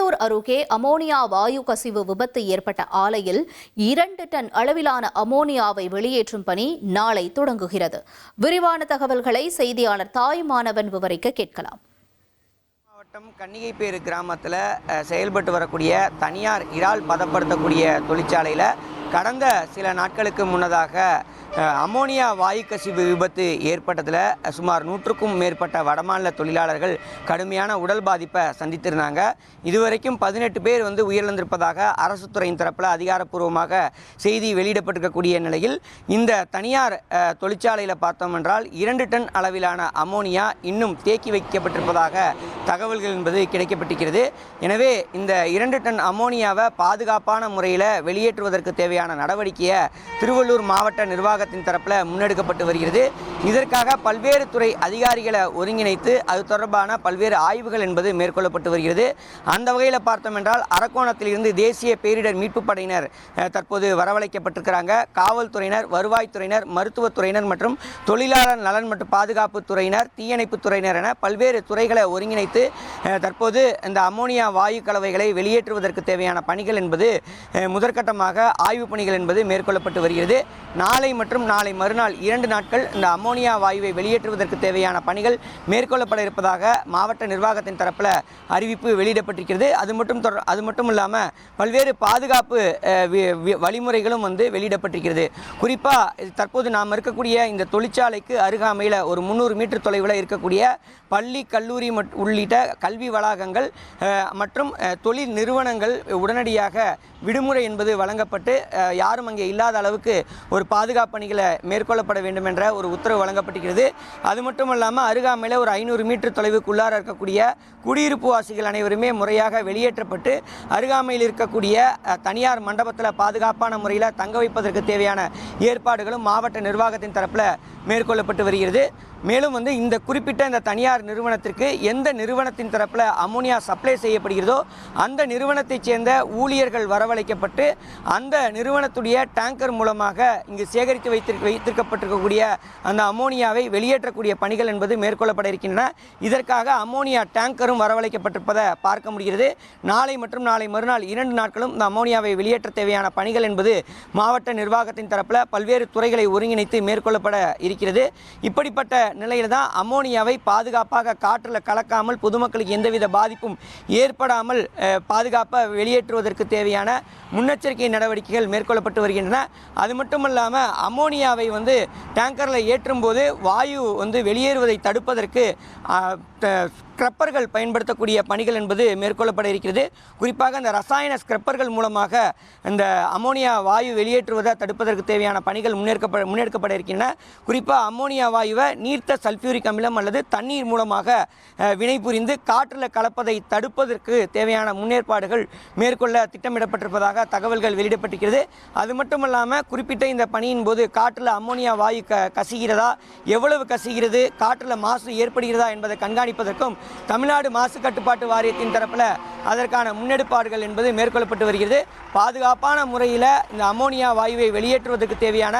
திருவள்ளூர் அருகே அமோனியா வாயு கசிவு விபத்து ஏற்பட்ட ஆலையில் 2 டன் அளவிலான அமோனியாவை வெளியேற்றும் பணி நாளை தொடங்குகிறது. விரிவான தகவல்களை செய்தியாளர் தாயுமானவன் விவரிக்க கேட்கலாம். மாவட்டம் கன்னிகைப்பேறு கிராமத்தில் செயல்பட்டு வரக்கூடிய தனியார் இறால் பதப்படுத்தக்கூடிய தொழிற்சாலையில் கடந்த சில நாட்களுக்கு முன்னதாக அமோனியா வாயு கசிவு விபத்து ஏற்பட்டதில் சுமார் 100க்கும் மேற்பட்ட வடமாநில தொழிலாளர்கள் கடுமையான உடல் பாதிப்பை சந்தித்திருந்தாங்க. இதுவரைக்கும் 18 பேர் உயிரிழந்திருப்பதாக அரசு துறையின் தரப்பில் அதிகாரப்பூர்வமாக செய்தி வெளியிடப்பட்டிருக்கக்கூடிய நிலையில் இந்த தனியார் தொழிற்சாலையில் பார்த்தோம் என்றால் 2 டன் அளவிலான அமோனியா இன்னும் தேக்கி வைக்கப்பட்டிருப்பதாக தகவல்கள் என்பது கிடைக்கப்பட்டிருக்கிறது. எனவே இந்த 2 டன் அமோனியாவை பாதுகாப்பான முறையில் வெளியேற்றுவதற்கு தேவையான நடவடிக்கையை திருவள்ளூர் மாவட்ட நிர்வாகத்தின் தரப்பில் முன்னெடுக்கப்பட்டு வருகிறது. இதற்காக பல்வேறு துறை அதிகாரிகளை ஒருங்கிணைத்து அது தொடர்பான பல்வேறு ஆய்வுகள் என்பது மேற்கொள்ளப்பட்டு வருகிறது. அந்த வகையில் பார்த்தோம் என்றால் அரக்கோணத்தில் இருந்து தேசிய பேரிடர் மீட்பு படையினர் தற்போது வரவழைக்கப்பட்டிருக்கிறாங்க. காவல்துறையினர், வருவாய்த்துறையினர், மருத்துவத்துறையினர் மற்றும் தொழிலாளர் நலன் மற்றும் பாதுகாப்பு துறையினர், தீயணைப்பு துறையினர் என பல்வேறு துறைகளை ஒருங்கிணைத்து தற்போது இந்த அமோனியா வாயு கலவைகளை வெளியேற்றுவதற்கு தேவையான பணிகள் என்பது முதற்கட்டமாக ஆய்வு பணிகள் என்பது மேற்கொள்ளப்பட்டு வருகிறது. நாளை மற்றும் நாளை மறுநாள் 2 நாட்கள் இந்த அமோனியா வாயுவை வெளியேற்றுவதற்கு தேவையான பணிகள் மேற்கொள்ளப்பட இருப்பதாக மாவட்ட நிர்வாகத்தின் தரப்பில் அறிவிப்பு வெளியிடப்பட்டிருக்கிறது. அது மட்டும் இல்லாமல் பல்வேறு பாதுகாப்பு வழிமுறைகளும் வெளியிடப்பட்டிருக்கிறது. குறிப்பாக தற்போது நாம் இருக்கக்கூடிய இந்த தொழிற்சாலைக்கு அருகாமையில் ஒரு 300 மீட்டர் தொலைவில் இருக்கக்கூடிய பள்ளி, கல்லூரி உள்ளிட்ட கல்வி வளாகங்கள் மற்றும் தொழில் நிறுவனங்கள் உடனடியாக விடுமுறை என்பது வழங்கப்பட்டு யாரும் அங்கே இல்லாத அளவுக்கு ஒரு பாதுகாப்பு பணிகளை மேற்கொள்ளப்பட வேண்டும் என்ற ஒரு உத்தரவு வழங்கப்பட்டிருக்கிறது. அது மட்டும் இல்லாமல் அருகாமையில் ஒரு 500 மீட்டர் தொலைவுக்குள்ளார இருக்கக்கூடிய குடியிருப்பு வாசிகள் அனைவருமே முறையாக வெளியேற்றப்பட்டு அருகாமையில் இருக்கக்கூடிய தனியார் மண்டபத்தில் பாதுகாப்பான முறையில் தங்க வைப்பதற்கு தேவையான ஏற்பாடுகளும் மாவட்ட நிர்வாகத்தின் தரப்பில் மேற்கொள்ளப்பட்டு வருகிறது. மேலும் இந்த குறிப்பிட்ட இந்த தனியார் நிறுவனத்திற்கு எந்த நிறுவனத்தின் தரப்பில் அமோனியா சப்ளை செய்யப்படுகிறதோ அந்த நிறுவனத்தைச் சேர்ந்த ஊழியர்கள் வரவழைக்கப்பட்டு அந்த நிறுவனத்துடைய டேங்கர் மூலமாக இங்கு சேகரித்து வைத்திருக்கப்பட்டிருக்கக்கூடிய அந்த அமோனியாவை வெளியேற்றக்கூடிய பணிகள் என்பது மேற்கொள்ளப்பட இருக்கின்றன. இதற்காக அமோனியா டேங்கரும் வரவழைக்கப்பட்டிருப்பதை பார்க்க முடிகிறது. நாளை மற்றும் நாளை மறுநாள் 2 நாட்களும் இந்த அமோனியாவை வெளியேற்ற தேவையான பணிகள் என்பது மாவட்ட நிர்வாகத்தின் தரப்பில் பல்வேறு துறைகளை ஒருங்கிணைத்து மேற்கொள்ளப்பட இருக்கிறது. இப்படிப்பட்ட நிலையில் தான் அமோனியாவை பாதுகாப்பாக காற்றில் கலக்காமல் பொதுமக்களுக்கு எந்தவித பாதிப்பும் ஏற்படாமல் பாதுகாப்பாக வெளியேற்றுவதற்கு தேவையான முன்னெச்சரிக்கை நடவடிக்கைகள் மேற்கொள்ளப்பட்டு வருகின்றன. அது மட்டும் இல்லாமல் அமோனியாவை டேங்கரில் ஏற்றும் போது வாயு வெளியேறுவதை தடுப்பதற்கு ஸ்க்ரப்பர்கள் பயன்படுத்தக்கூடிய பணிகள் என்பது மேற்கொள்ளப்பட இருக்கிறது. குறிப்பாக இந்த ரசாயன ஸ்க்ரப்பர்கள் மூலமாக இந்த அமோனியா வாயு வெளியேற்றுவதை தடுப்பதற்கு தேவையான பணிகள் முன்னெடுக்கப்பட இருக்கின்றன. குறிப்பாக அமோனியா வாயுவை நீர்த்த சல்ஃபியூரிக் அமிலம் அல்லது தண்ணீர் மூலமாக வினைபுரிந்து காற்றில் கலப்பதை தடுப்பதற்கு தேவையான முன்னேற்பாடுகள் மேற்கொள்ள திட்டமிடப்பட்டிருப்பதாக தகவல்கள் வெளியிடப்பட்டிருக்கிறது. அது மட்டும் இல்லாமல் குறிப்பிட்ட இந்த பணியின் போது காற்றில் அமோனியா வாயு கசிகிறதா, எவ்வளவு கசிகிறது, காற்றில் மாசு ஏற்படுகிறதா என்பதை கண்காணிப்பதற்கும் தமிழ்நாடு மாசு கட்டுப்பாட்டு வாரியத்தின் தரப்பில் அதற்கான முன்னெடுப்பாடுகள் என்பது மேற்கொள்ளப்பட்டு வருகிறது. பாதுகாப்பான முறையில் இந்த அமோனியா வாயுவை வெளியேற்றுவதற்கு தேவையான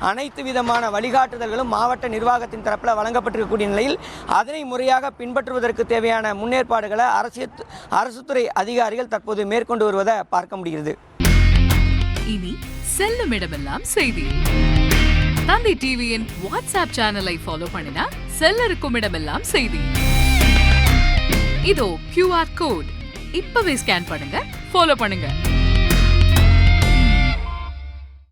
அனைத்து விதமான வழிகாட்டுதல்களும் மாவட்ட நிர்வாகத்தின் தரப்பில் வழங்கப்பட்டிருக்கக்கூடிய நிலையில் அதனை முறையாக பின்பற்றுவதற்கு தேவையான முன்னேற்பாடுகளை அரசு துறை அதிகாரிகள் தற்போது மேற்கொண்டு வருவதை பார்க்க முடிகிறது. இனி செல்லும் இடமெல்லாம் செய்தி. தந்தி டிவியின் வாட்ஸ்அப் சேனலை ஃபாலோ பண்ணினா செல்ல இருக்கும் இடமெல்லாம் செய்தி. இதோ QR கோட் இப்பவே ஸ்கேன் பண்ணுங்க, ஃபாலோ பண்ணுங்க.